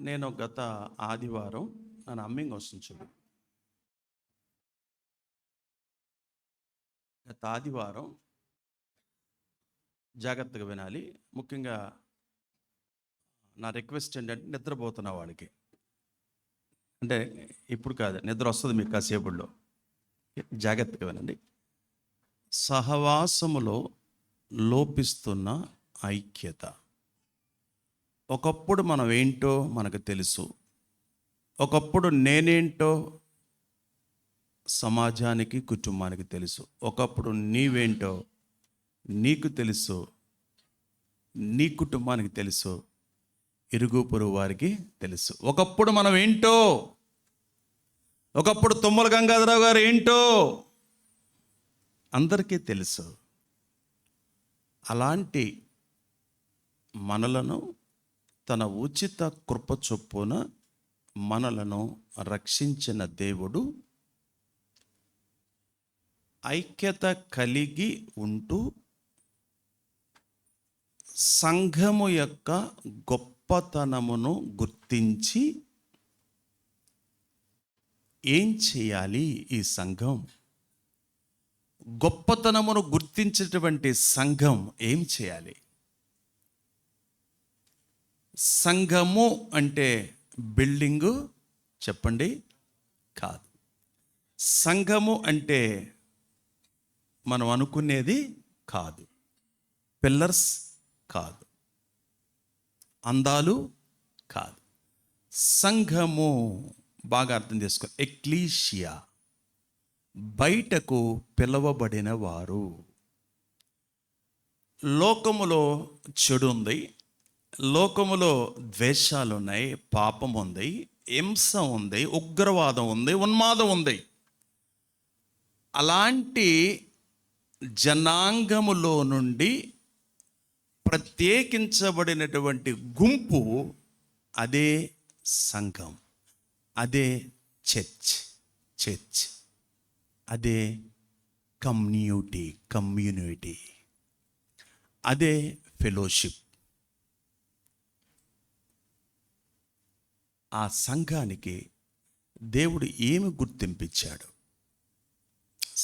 నేను గత ఆదివారం నన్ను అమ్మింగ్ వస్తుంది చూడు. గత ఆదివారం జాగ్రత్తగా వినాలి. ముఖ్యంగా నా రిక్వెస్ట్ ఏంటంటే నిద్రపోతున్న వాడికి, అంటే ఇప్పుడు కాదు, నిద్ర వస్తుంది మీకు కాసేపుల్లో, జాగ్రత్తగా వినండి. సహవాసములో లోపిస్తున్న ఐక్యత. ఒకప్పుడు మనం ఏంటో మనకు తెలుసు, ఒకప్పుడు నేనేంటో సమాజానికి కుటుంబానికి తెలుసు, ఒకప్పుడు నీవేంటో నీకు తెలుసు, నీ కుటుంబానికి తెలుసు, ఇరుగు పొరుగు వారికి తెలుసు. ఒకప్పుడు మనం ఏంటో, ఒకప్పుడు తుమ్మల గంగాధరరావు గారు ఏంటో అందరికీ తెలుసు. అలాంటి మనలను తన ఉచిత కృప చొప్పున మనలను రక్షించిన దేవుడు ఐక్యత కలిగి ఉంటూ సంఘము యొక్క గొప్పతనమును గుర్తించి ఏం చేయాలి, ఈ సంఘం గొప్పతనమును గుర్తించేటువంటి సంఘం ఏం చేయాలి? సంఘము అంటే బిల్డింగు చెప్పండి కాదు. సంఘము అంటే మనం అనుకునేది కాదు, పిల్లర్స్ కాదు, అందాలు కాదు. సంఘము బాగా అర్థం చేసుకో. ఎక్లీషియా, బయటకు పిలవబడిన వారు. లోకములో చెడు ఉంది, లోకములో ద్వేషాలు ఉన్నాయి, పాపం ఉంది, హింస ఉంది, ఉగ్రవాదం ఉంది, ఉన్మాదం ఉంది. అలాంటి జనాంగములో నుండి ప్రత్యేకించబడినటువంటి గుంపు అదే సంఘం, అదే చర్చ్, అదే కమ్యూనిటీ, అదే ఫెలోషిప్. ఆ సంఘానికి దేవుడు ఏమి గుర్తింపించాడు?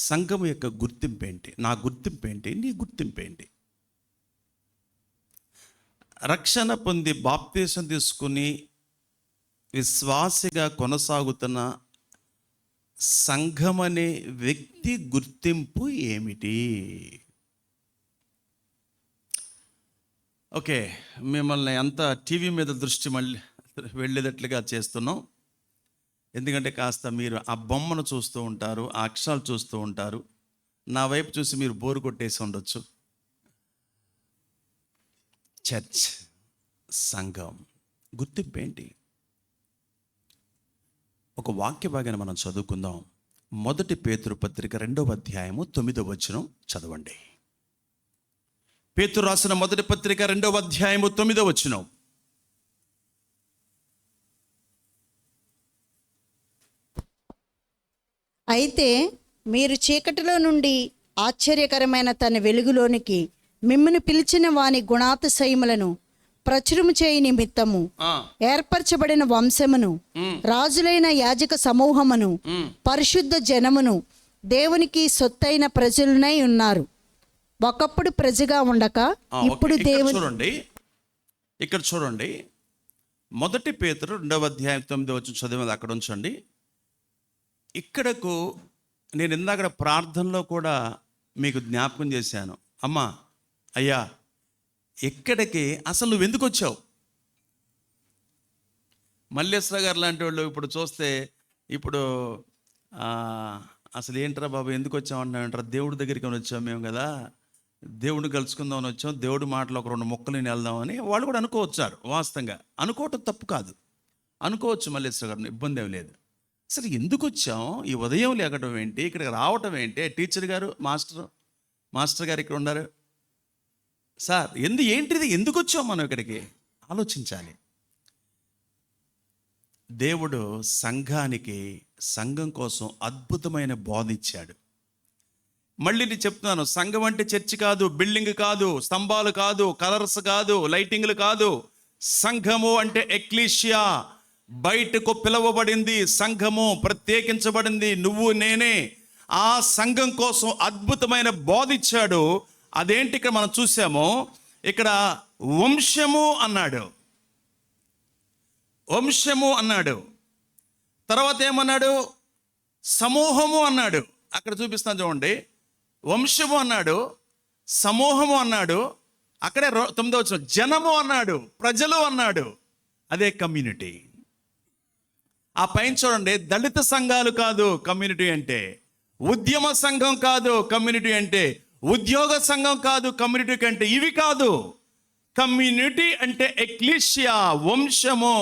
సంఘం యొక్క గుర్తింపు ఏంటి? నా గుర్తింపు ఏంటి? నీ గుర్తింపు ఏంటి? రక్షణ పొంది బాప్తీసం తీసుకుని విశ్వాసిగా కొనసాగుతున్న సంఘం అనే వ్యక్తి గుర్తింపు ఏమిటి? ఓకే, మిమ్మల్ని అంతా టీవీ మీద దృష్టి మళ్ళీ వెళ్ళేటట్లుగా చేస్తున్నాం. ఎందుకంటే కాస్త మీరు ఆ బొమ్మను చూస్తూ ఉంటారు, ఆ అక్షరాలు చూస్తూ ఉంటారు. నా వైపు చూసి మీరు బోరు కొట్టేసి ఉండొచ్చు. చర్చ్, సంఘం గుర్తింపు ఏంటి? ఒక వాక్య భాగాన్ని మనం చదువుకుందాం. 1 పేతురు పత్రిక 2వ అధ్యాయము 9వ వచనం చదవండి. పేతురు రాసిన 1 పత్రిక 2వ అధ్యాయము 9వ వచనం. అయితే మీరు చీకటిలో నుండి ఆశ్చర్యకరమైన తన వెలుగులోనికి మిమ్మల్ని పిలిచిన వాని గుణాతిశయములను ప్రచురము చేయి నిమిత్తము ఏర్పరచబడిన వంశమును, రాజులైన యాజక సమూహమును, పరిశుద్ధ జనమును, దేవునికి సొత్తైన ప్రజలునై ఉన్నారు. ఒకప్పుడు ప్రజగా ఉండక ఇప్పుడు దేవుని. ఇక్కడ చూడండి, 1 పేతురు 2వ అధ్యాయం 9వ వచనం చదివింది అక్కడ ఉంచండి. ఇక్కడకు నేను ఇందాక ప్రార్థనలో కూడా మీకు జ్ఞాపకం చేశాను. అమ్మా, అయ్యా, ఎక్కడికి అసలు నువ్వు ఎందుకు వచ్చావు? మల్లేశ్వర గారు లాంటి వాళ్ళు ఇప్పుడు చూస్తే ఇప్పుడు అసలు ఏంట్రా బాబు ఎందుకు వచ్చామంటారా? దేవుడి దగ్గరికి వచ్చాం మేము కదా, దేవుడిని కలుసుకుందామని వచ్చాం, దేవుడి మాటలు ఒక 2 ముక్కలు వెళ్దామని వాళ్ళు కూడా అనుకోవచ్చారు. వాస్తవంగా అనుకోవటం తప్పు కాదు, అనుకోవచ్చు మల్లేశ్వర గారిని, ఇబ్బంది ఏమి లేదు. అసలు ఎందుకు వచ్చాం? ఈ ఉదయం లేకటం ఏంటి, ఇక్కడికి రావటం ఏంటి? టీచర్ గారు, మాస్టర్ గారు ఇక్కడ ఉన్నారు సార్. ఏంటిది, ఎందుకు వచ్చాం మనం ఇక్కడికి? ఆలోచించాలి. దేవుడు సంఘం కోసం అద్భుతమైన బోధ ఇచ్చాడు. మళ్ళీ నేను చెప్తున్నాను, సంఘం అంటే చర్చి కాదు, బిల్డింగ్ కాదు, స్తంభాలు కాదు, కలర్స్ కాదు, లైటింగ్లు కాదు. సంఘము అంటే ఎక్లీషియా, బయటకు పిలువబడింది సంఘము, ప్రత్యేకించబడింది నువ్వు నేనే. ఆ సంఘం కోసం అద్భుతమైన బోధ ఇచ్చాడు. అదేంటి ఇక్కడ మనం చూసామో, ఇక్కడ వంశము అన్నాడు, వంశము అన్నాడు. తర్వాత ఏమన్నాడు? సమూహము అన్నాడు. అక్కడ చూపిస్తాను చూడండి. వంశము అన్నాడు, సమూహము అన్నాడు, అక్కడే 9వ వచనం జనము అన్నాడు, ప్రజలు అన్నాడు. అదే కమ్యూనిటీ. ఆ పైన చూడండి, దళిత సంఘాలు కాదు కమ్యూనిటీ అంటే, ఉద్యమ సంఘం కాదు కమ్యూనిటీ అంటే, ఉద్యోగ సంఘం కాదు కమ్యూనిటీ అంటే, ఇవి కాదు. కమ్యూనిటీ అంటే ఎక్లీషియా, వంశము.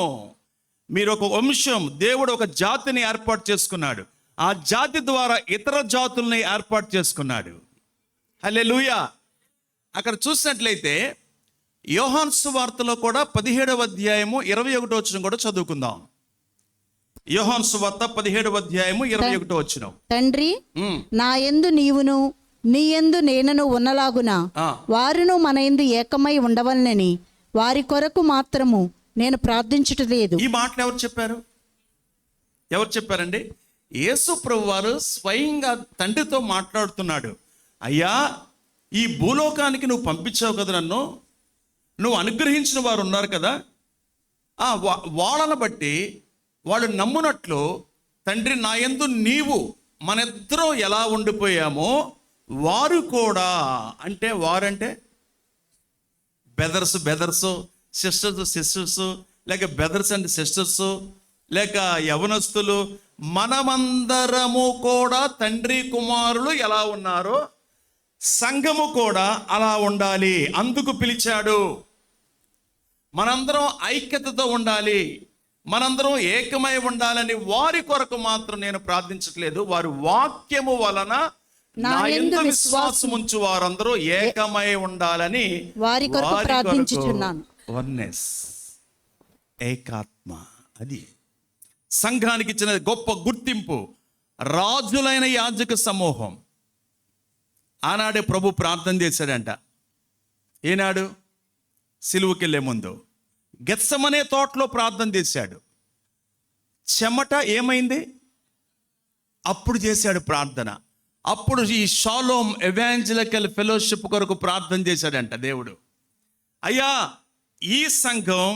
మీరు ఒక వంశం, దేవుడు ఒక జాతిని ఏర్పాటు చేసుకున్నాడు. ఆ జాతి ద్వారా ఇతర జాతుల్ని ఏర్పాటు చేసుకున్నాడు. హల్లెలూయా. అక్కడ చూసినట్లయితే యోహాను సువార్తలో కూడా 17వ అధ్యాయము 21వ వచనం కూడా చదువుకుందాం. యోహాను సువార్త 17వ అధ్యాయము 21వ వచనం. తండ్రి, నా యందు నీవును నీ యందు నేనను ఉన్నలాగున వారును మన యందు ఏకమై ఉండవలనని వారి కొరకు మాత్రము నేను ప్రార్థించుటలేదు. ఈ మాటలు ఎవరు చెప్పారు? ఎవరు చెప్పారండి? యేసు ప్రభువు వారు స్వయంగా తండ్రితో మాట్లాడుతున్నాడు. అయ్యా, ఈ భూలోకానికి నువ్వు పంపించావు కదా, నన్ను నువ్వు అనుగ్రహించిన వారు ఉన్నారు కదా, వాళ్ళని బట్టి వాళ్ళు నమ్మునట్లు తండ్రి నా యందు నీవు మనిద్దరం ఎలా ఉండిపోయామో వారు కూడా, అంటే వారంటే బెదర్స్, సిస్టర్స్, లేక బ్రదర్స్ అండ్ సిస్టర్స్, లేక యవనస్తులు, మనమందరము కూడా తండ్రి కుమారులు ఎలా ఉన్నారో సంఘము కూడా అలా ఉండాలి. అందుకు పిలిచాడు. మనందరం ఐక్యతతో ఉండాలి, మనందరం ఏకమై ఉండాలని వారి కొరకు మాత్రం నేను ప్రార్థించట్లేదు. వారి వాక్యము వలన నా యందు విశ్వాసం ఉంచు వారందరూ ఏకమై ఉండాలని వారి కొరకు ప్రార్థించుచున్నాను. వన్నెస్, ఏకాత్మ. అది సంఘానికి ఇచ్చిన గొప్ప గుర్తింపు. రాజులైన యాజక సమూహం. ఆనాడే ప్రభు ప్రార్థన చేశాడంట. ఏనాడు? సిలువకెళ్ళే ముందు గెత్సమనే తోటలో ప్రార్థన చేశాడు. చెమట ఏమైంది? అప్పుడు చేశాడు ప్రార్థన. అప్పుడు ఈ షాలోమ్ ఎవాంజలికల్ ఫెలోషిప్ కొరకు ప్రార్థన చేశాడంట దేవుడు. అయ్యా, ఈ సంఘం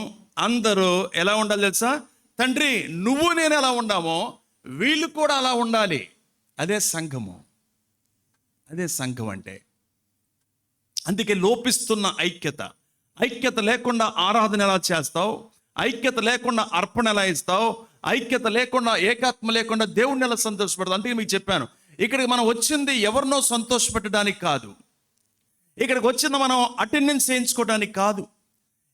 అందరూ ఎలా ఉండాలి తెలుసా? తండ్రి, నువ్వు నేను ఎలా ఉండామో వీళ్ళు కూడా అలా ఉండాలి. అదే సంఘము, అదే సంఘం అంటే. అందుకే లోపిస్తున్న ఐక్యత లేకుండా ఆరాధన ఎలా చేస్తావు? ఐక్యత లేకుండా అర్పణ ఎలా ఇస్తావు? ఐక్యత లేకుండా, ఏకాత్మ లేకుండా దేవుణ్ణి ఎలా సంతోషపెడతావు? అందుకే మీకు చెప్పాను, ఇక్కడికి మనం వచ్చింది ఎవరినో సంతోషపెట్టడానికి కాదు. ఇక్కడికి వచ్చింది మనం అటెండెన్స్ చేయించుకోవడానికి కాదు.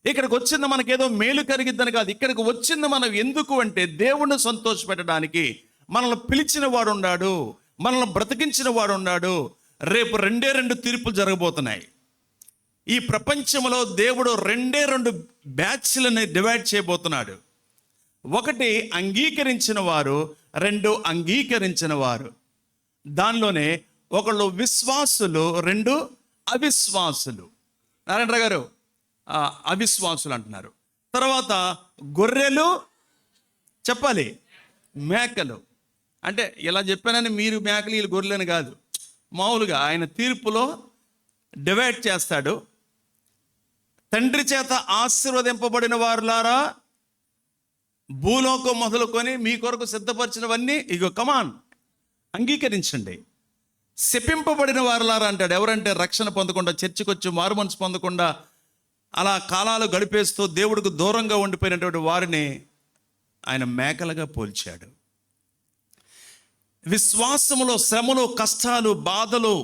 ఇక్కడికి వచ్చింది మనకేదో మేలు కలిగిద్దని కాదు. ఇక్కడికి వచ్చింది మనం ఎందుకు అంటే దేవుణ్ణి సంతోషపెట్టడానికి. మనల్ని పిలిచిన వాడు ఉన్నాడు, మనల్ని బ్రతికించిన వాడు ఉన్నాడు. రేపు 2 తీర్పులు జరగబోతున్నాయి. ఈ ప్రపంచంలో దేవుడు 2 బ్యాచ్లని డివైడ్ చేయబోతున్నాడు. ఒకటి అంగీకరించిన వారు, 2 అంగీకరించిన వారు. దానిలోనే ఒకళ్ళు విశ్వాసులు, 2 అవిశ్వాసులు. నారాయణరావు గారు అవిశ్వాసులు అంటున్నారు. తర్వాత గొర్రెలు, చెప్పాలి మేకలు. అంటే ఇలా చెప్పానని మీరు మేకలు వీళ్ళు గొర్రెలని కాదు. మామూలుగా ఆయన తీర్పులో డివైడ్ చేస్తాడు. తండ్రి చేత ఆశీర్వదింపబడిన వారులారా, భూలోకం మొదలుకొని మీ కొరకు సిద్ధపరిచినవన్నీ ఇగో కమాన్ అంగీకరించండి. శపింపబడిన వారులారా అంటాడు. ఎవరంటే రక్షణ పొందకుండా, చర్చికి వచ్చి మారు మనసు పొందకుండా అలా కాలాలు గడిపేస్తూ దేవుడికి దూరంగా ఉండిపోయినటువంటి వారిని ఆయన మేకలుగా పోల్చాడు. విశ్వాసములో శ్రమలు, కష్టాలు, బాధలు,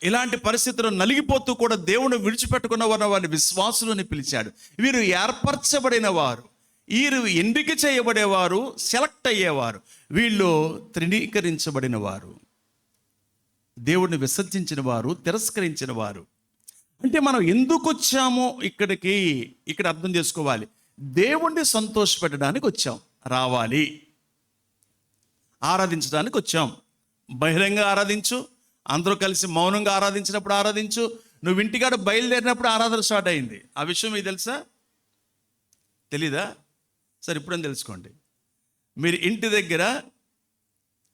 ఇలాంటి పరిస్థితులు నలిగిపోతూ కూడా దేవుని విడిచిపెట్టుకున్న వారిని విశ్వాసులని పిలిచాడు. వీరు ఏర్పరచబడిన వారు, వీరు ఎంపిక చేయబడేవారు, సెలెక్ట్ అయ్యేవారు. వీళ్ళు తృణీకరించబడిన వారు, దేవుడిని విసర్జించిన వారు, తిరస్కరించిన వారు. అంటే మనం ఎందుకు వచ్చామో ఇక్కడ అర్థం చేసుకోవాలి. దేవుణ్ణి సంతోషపెట్టడానికి వచ్చాం, రావాలి, ఆరాధించడానికి వచ్చాం. బహిరంగ ఆరాధించు, అందరూ కలిసి మౌనంగా ఆరాధించినప్పుడు ఆరాధించు. నువ్వు ఇంటికాడ బయలుదేరినప్పుడు ఆరాధన స్టార్ట్ అయింది. ఆ విషయం మీకు తెలుసా? తెలీదా? సరే, ఇప్పుడని తెలుసుకోండి. మీరు ఇంటి దగ్గర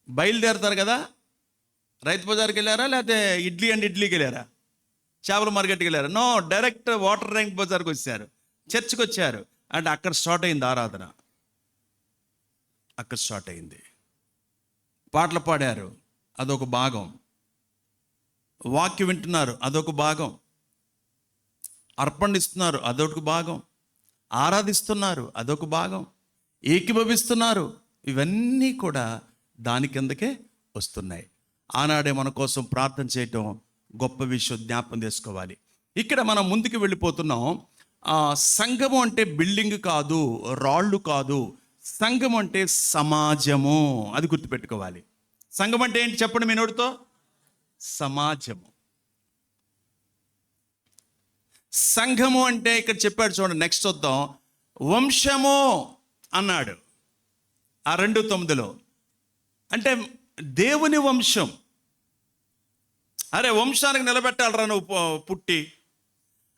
బయలుదేరతారు కదా, రైతు బజార్కి వెళ్ళారా, లేకపోతే ఇడ్లీకి వెళ్ళారా, చేపల మార్కెట్కి వెళ్ళారా? నో, డైరెక్ట్ వాటర్ ట్యాంక్ బజార్కి వచ్చారు, చర్చ్కి వచ్చారు అంటే అక్కడ స్టార్ట్ అయింది ఆరాధన. అక్కడ స్టార్ట్ అయింది. పాటలు పాడారు, అదొక భాగం. వాక్యం వింటున్నారు, అదొక భాగం. అర్పణ ఇస్తున్నారు, అదొక భాగం. ఆరాధిస్తున్నారు, అదొక భాగం. ఏకీభవిస్తున్నారు, ఇవన్నీ కూడా దాని కిందకే వస్తున్నాయి. ఆనాడే మన కోసం ప్రార్థన చేయటం గొప్ప విషయం, జ్ఞాపకం చేసుకోవాలి. ఇక్కడ మనం ముందుకు వెళ్ళిపోతున్నాం. సంఘము అంటే బిల్డింగ్ కాదు, రాళ్ళు కాదు. సంఘం అంటే సమాజము, అది గుర్తుపెట్టుకోవాలి. సంఘం అంటే ఏంటి చెప్పండి మీ నోటితో? సమాజము. సంఘము అంటే ఇక్కడ చెప్పాడు చూడండి, నెక్స్ట్ వద్దాం. వంశము అన్నాడు ఆ 2:9 అంటే దేవుని వంశం. అరే, వంశానికి నిలబెట్టాలరా నువ్వు పుట్టి.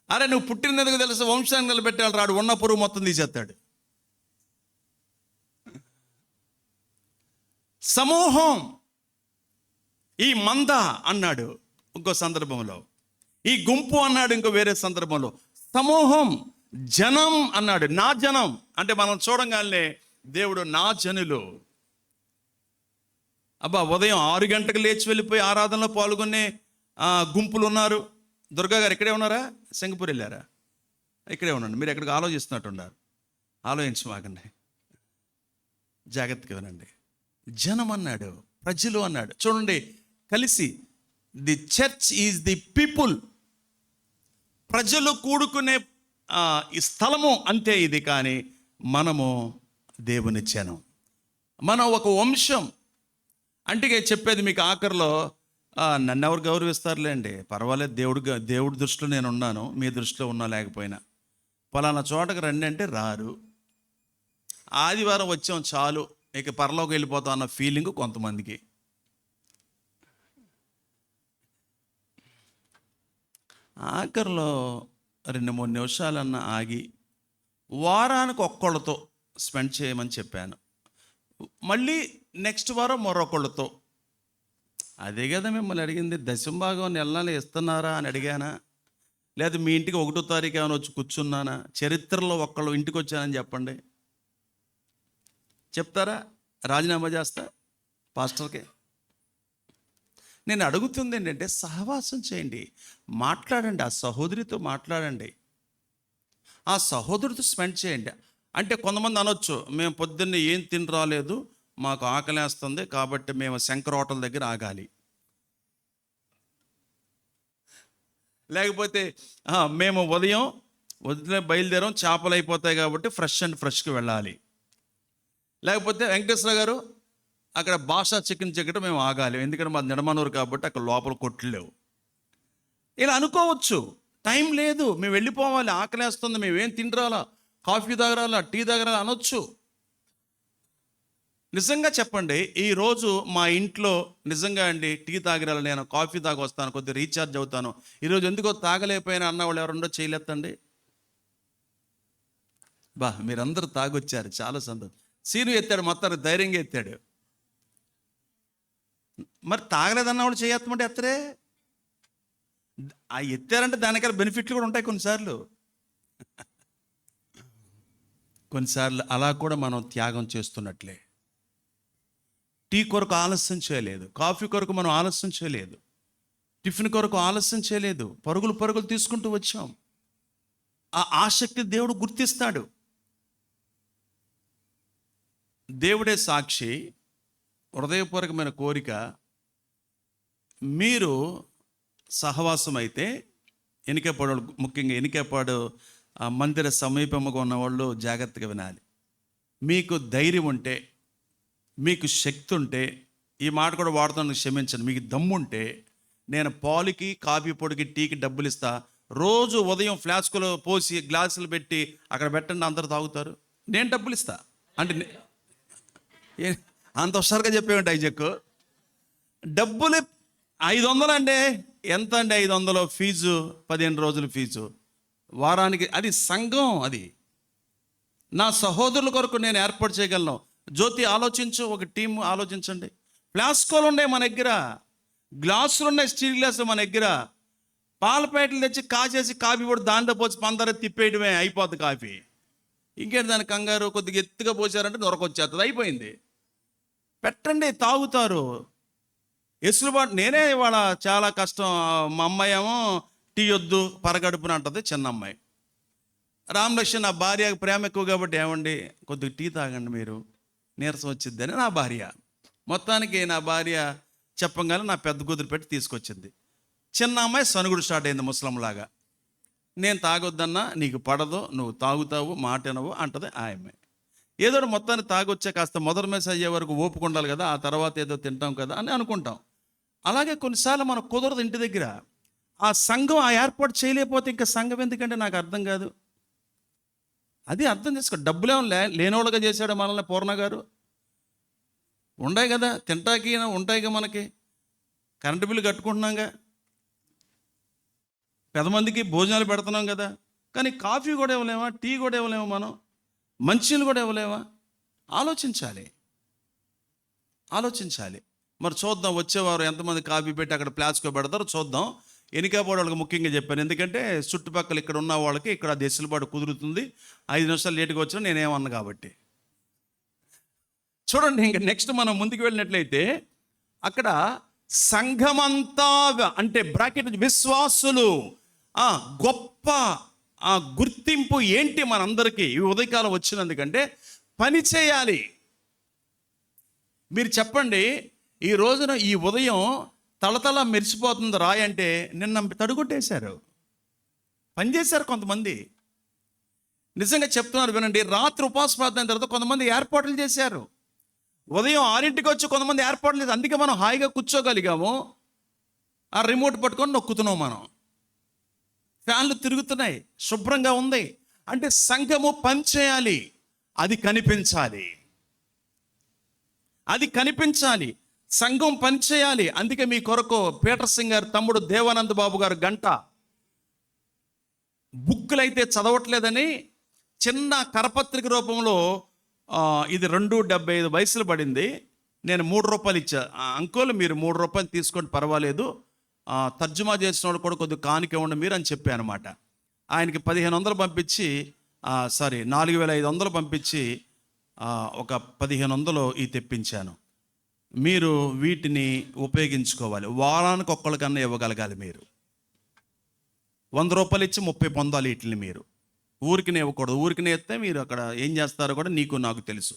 అరే, నువ్వు పుట్టినందుకు తెలుసు, వంశానికి నిలబెట్టాలి రాడు, ఉన్న పురుగు మొత్తం తీసేస్తాడు. సమూహం, ఈ మంద అన్నాడు ఇంకో సందర్భంలో, ఈ గుంపు అన్నాడు ఇంకో వేరే సందర్భంలో. సమూహం, జనం అన్నాడు. నా జనం అంటే మనం చూడంగానే దేవుడు నా జనులు. అబ్బా, ఉదయం 6 గంటలకు లేచి వెళ్ళిపోయి ఆరాధనలో పాల్గొనే గుంపులు ఉన్నారు. దుర్గా గారు ఇక్కడే ఉన్నారా? సింగపూర్ వెళ్ళారా? ఇక్కడే ఉండండి. మీరు ఎక్కడికి ఆలోచిస్తున్నట్టున్నారు. ఆలోచించమాకండి, జాగ్రత్తగా వినండి. జనం అన్నాడు, ప్రజలు అన్నాడు. చూడండి కలిసి, the church is the people. ప్రజలు కూడుకునే ఈ స్థలము అంతే ఇది. కానీ మనము దేవుని జనం, మనం ఒక వంశం. అంటే చెప్పేది మీకు ఆఖరిలో, నన్ను ఎవరు గౌరవిస్తారులేండి, పర్వాలేదు, దేవుడి దృష్టిలో నేను ఉన్నాను, మీ దృష్టిలో ఉన్నా లేకపోయినా. పలానా చోటకు రండి అంటే రారు. ఆదివారం వచ్చాం చాలు, ఇక పరలోకి వెళ్ళిపోతాం అన్న ఫీలింగ్ కొంతమందికి. ఆఖరిలో 2-3 నిమిషాలన్నా ఆగి వారానికి ఒక్కళ్ళతో స్పెండ్ చేయమని చెప్పాను. మళ్ళీ నెక్స్ట్ వారం మరొకళ్ళతో. అదే కదా మిమ్మల్ని అడిగింది. దశంభాగం నెలలు ఇస్తున్నారా అని అడిగానా? లేదా మీ ఇంటికి 1వ తారీఖు ఏమైనా వచ్చి కూర్చున్నానా? చరిత్రలో ఒక్కళ్ళు ఇంటికి వచ్చానని చెప్పండి. చెప్తారా? రాజీనామా చేస్తా పాస్టర్కి. నేను అడుగుతుంది ఏంటంటే, సహవాసం చేయండి, మాట్లాడండి, ఆ సహోదరితో మాట్లాడండి, ఆ సహోదరితో స్పెండ్ చేయండి. అంటే కొంతమంది అనొచ్చు, మేము పొద్దున్నే ఏం తిని రాలేదు, మాకు ఆకలేస్తుంది కాబట్టి మేము శంకర్ హోటల్ దగ్గర ఆగాలి. లేకపోతే మేము ఉదయం బయలుదేరాం, చేపలు అయిపోతాయి కాబట్టి ఫ్రెష్కి వెళ్ళాలి. లేకపోతే వెంకటేశ్వర గారు అక్కడ భాషా చికెన్ మేము ఆగాలి, ఎందుకంటే మా నిడమనూరు కాబట్టి అక్కడ లోపల కొట్టలేవు. ఇలా అనుకోవచ్చు. టైం లేదు, మేము వెళ్ళిపోవాలి, ఆకలేస్తుంది, మేమేం తినరాలా, కాఫీ తాగరాలా, టీ తాగరాలా అనొచ్చు. నిజంగా చెప్పండి, ఈరోజు మా ఇంట్లో నిజంగా అండి టీ తాగిరాలి, నేను కాఫీ తాగి వస్తాను, కొద్దిగా రీఛార్జ్ అవుతాను, ఈరోజు ఎందుకో తాగలేకపోయినా అన్నవాళ్ళు ఎవరుండో చేయలేదండి. మీరందరూ తాగొచ్చారు, చాలా సంతోషం. సీను ఎత్తాడు, మొత్తానికి ధైర్యంగా ఎత్తాడు. మరి తాగలేదన్నవాడు చేయమంటే ఎత్తరే. ఆ ఎత్తారంటే దానికన్నా బెనిఫిట్లు కూడా ఉంటాయి కొన్నిసార్లు అలా కూడా మనం త్యాగం చేస్తున్నట్లే. టీ కొరకు ఆలస్యం చేయలేదు, కాఫీ కొరకు మనం ఆలస్యం చేయలేదు, టిఫిన్ కొరకు ఆలస్యం చేయలేదు, పరుగులు తీసుకుంటూ వచ్చాం. ఆ ఆసక్తి దేవుడు గుర్తిస్తాడు. దేవుడే సాక్షి, హృదయపూర్వకమైన కోరిక. మీరు సహవాసం అయితే ఎనికేపాడు, ముఖ్యంగా ఎనికేపాడు మందిర సమీపముగా ఉన్నవాళ్ళు జాగ్రత్తగా వినాలి. మీకు ధైర్యం ఉంటే, మీకు శక్తి ఉంటే, ఈ మాట కూడా వాడుతాను క్షమించండి, మీకు దమ్ముంటే నేను పాలుకి, కాఫీ పొడికి, టీకి డబ్బులు ఇస్తా, రోజు ఉదయం ఫ్లాస్కులో పోసి గ్లాసులు పెట్టి అక్కడ పెట్టండి, అందరు తాగుతారు, నేను డబ్బులు ఇస్తా అంటే అంత హుషారుగా చెప్పేవండి ఐజక్. డబ్బులు 500 అంటే ఎంత అండి? 500 ఫీజు, 15 రోజుల ఫీజు, వారానికి. అది సంఘం, అది నా సహోదరుల కొరకు నేను ఏర్పాటు చేయగలను. జ్యోతి ఆలోచించు, ఒక టీం ఆలోచించండి. ఫ్లాస్కోలు ఉన్నాయి మన దగ్గర, గ్లాసులు ఉన్నాయి, స్టీల్ గ్లాసులు మన దగ్గర. పాల ప్యాకెట్లు తెచ్చి కాచేసి కాఫీ కూడా దాంట్లో పోసి పందర తిప్పేయడమే, అయిపోద్ది కాఫీ. ఇంకేంటి దాని కంగారు? కొద్దిగా ఎత్తుగా పోసారంటే నొరకొచ్చేస్తుంది, అయిపోయింది. పెట్టండి, తాగుతారు. ఎసులుబాటు. నేనే ఇవాళ చాలా కష్టం. మా అమ్మాయి ఏమో టీ వద్దు పరగడుపున అంటది, చిన్న అమ్మాయి. రామలక్ష్మణ్, నా భార్య ప్రేమ ఎక్కువ కాబట్టి, ఏమండి కొద్దిగా టీ తాగండి మీరు, నీరసం వచ్చిద్దని నా భార్య. మొత్తానికి నా భార్య చెప్పగానే నా పెద్ద కూతురు పెట్టి తీసుకొచ్చింది. చిన్న అమ్మాయి సనుగుడు స్టార్ట్ అయింది ముసలంలాగా. నేను తాగొద్దన్నా, నీకు పడదు, నువ్వు తాగుతావు, మాట వినవు అంటది ఆ అమ్మాయి. ఏదో మొత్తాన్ని తాగొచ్చే కాస్త మొదటి మెస్ అయ్యే వరకు ఓపిక ఉండాలి కదా, ఆ తర్వాత ఏదో తింటాం కదా అని అనుకుంటాం. అలాగే కొన్నిసార్లు మనకు కుదరదు ఇంటి దగ్గర. ఆ సంఘం ఆ ఏర్పాటు చేయలేకపోతే ఇంకా సంఘం ఎందుకంటే నాకు అర్థం కాదు. అది అర్థం చేసుకో. డబ్బులేమో లేనోళ్ళుగా చేశాడు మనల్ని పూర్ణ గారు. ఉన్నాయి కదా, తింటాకి ఉంటాయిగా, మనకి కరెంటు బిల్లు కట్టుకుంటున్నాంగా, పెదమందికి భోజనాలు పెడుతున్నాం కదా. కానీ కాఫీ కూడా ఇవ్వలేమా, టీ కూడా ఇవ్వలేమా, మనం మంచినీళ్ళు కూడా ఇవ్వలేమా? ఆలోచించాలి. మరి చూద్దాం, వచ్చేవారు ఎంతమంది కాఫీ పెట్టి అక్కడ ప్లాస్కో పెడతారో చూద్దాం. ఎనికాపాడు వాళ్ళకి ముఖ్యంగా చెప్పాను, ఎందుకంటే చుట్టుపక్కల ఇక్కడ ఉన్న వాళ్ళకి ఇక్కడ దెసులుబాటు కుదురుతుంది. 5 నిమిషాలు లేటుగా వచ్చినా నేనేమన్నా కాబట్టి. చూడండి, ఇంకా నెక్స్ట్ మనం ముందుకు వెళ్ళినట్లయితే అక్కడ సంఘమంతా, అంటే బ్రాకెట్ విశ్వాసులు, గొప్ప గుర్తింపు ఏంటి మనందరికీ ఈ ఉదయకాలం వచ్చినందుకంటే పని చేయాలి. మీరు చెప్పండి, ఈ రోజున ఈ ఉదయం తలతల మెరిసిపోతుంది రాయి అంటే నిన్న తడుగొట్టేశారు, పనిచేశారు కొంతమంది. నిజంగా చెప్తున్నారు వినండి, రాత్రి ఉపవాస ప్రార్థన తర్వాత కొంతమంది ఏర్పాట్లు చేశారు. ఉదయం 6ంటికి వచ్చి కొంతమంది ఏర్పాట్లు లేదు. అందుకే మనం హాయిగా కూర్చోగలిగాము. ఆ రిమోట్ పట్టుకొని నొక్కుతున్నాం, మనం ఫ్యాన్లు తిరుగుతున్నాయి, శుభ్రంగా ఉంది. అంటే సంఘము పని చేయాలి, అది కనిపించాలి. సంఘం పని చేయాలి. అందుకే మీ కొరకు పీటర్ సింగ్ గారు తమ్ముడు దేవానంద్ బాబు గారు గంట బుక్కులు అయితే చదవట్లేదని చిన్న కరపత్రిక రూపంలో, ఇది 2.75 వయసులు పడింది, నేను 3 రూపాయలు ఇచ్చా. అంకుల్ మీరు 3 రూపాయలు తీసుకోండి పర్వాలేదు, తర్జుమా చేసిన వాళ్ళు కూడా కొద్దిగా కానుక ఇవ్వండి మీరు అని చెప్పాను అనమాట. ఆయనకి 1500 పంపించి, 4500 పంపించి ఒక 1500 ఈ తెప్పించాను. మీరు వీటిని ఉపయోగించుకోవాలి. వారానికి ఒక్కళ్ళకన్నా ఇవ్వగలగాలి. మీరు 100 రూపాయలు ఇచ్చి 30 పొందాలి. వీటిని మీరు ఊరికినే ఇవ్వకూడదు. ఊరికినే ఇస్తే మీరు అక్కడ ఏం చేస్తారో కూడా నీకు నాకు తెలుసు.